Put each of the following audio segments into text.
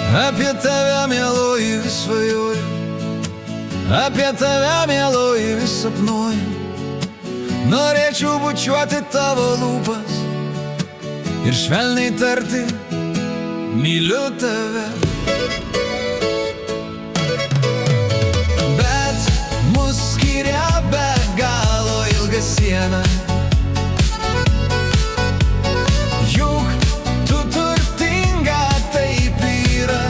Apie tave, mieloji, vis svajoju, apie tave, mieloji, vis sapnuoju. Norėčiau bučiuoti tavo lūpas ir švelniai tarti: myliu tave. Bet mus skiria be galo ilga siena, juk tu turtinga, taip yra.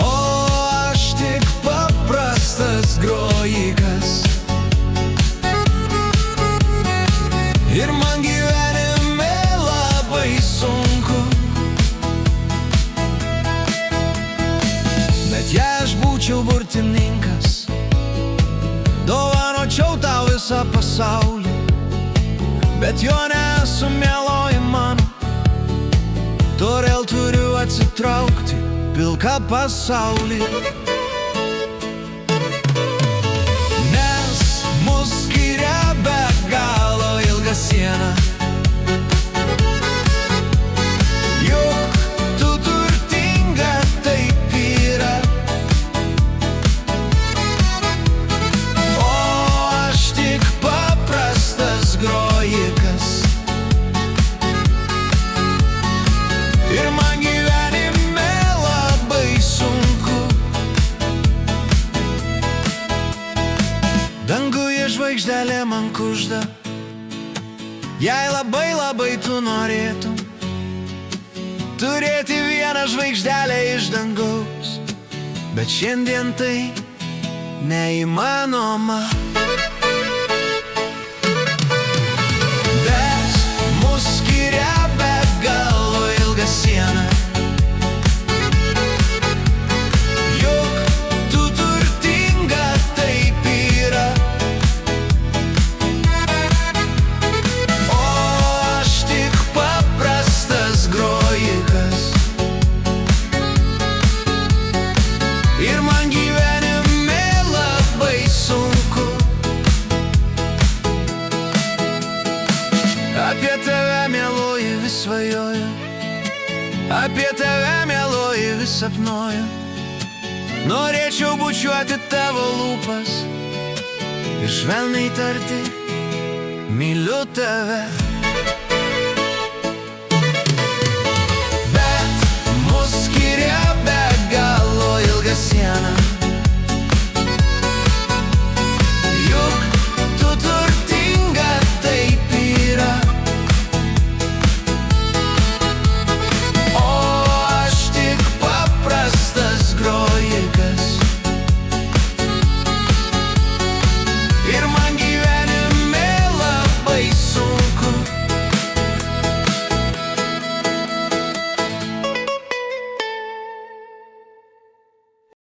O aš tik paprastas grojikas, ir man gyvenime labai sunku. Bet jei aš būčiau burtininkas, dovanočiau tau visą pasaulį. Bet jo nesu, mieloji mano, todėl turiu atsitraukti pilką pasaulį. Nes mus skiria be galo ilga siena, juk tu turtinga, taip yra. O aš tik paprastas grojikas, ir man gyvenime labai sunku. Danguje žvaigždelė man kužda, jei labai labai tu norėtum turėti vieną žvaigždelę iš dangaus, bet šiandien tai neįmanoma. Bet mus skiria be galo ilga siena, juk tu turtinga, taip yra. O aš tik paprastas grojikas, ir man gyvenime labai sunku. Apie tave, mieloji, vis svajoju, apie tave, mieloji, vis sapnuoju. Norėčiau bučiuoti tavo lūpas ir švelniai tarti: myliu tave.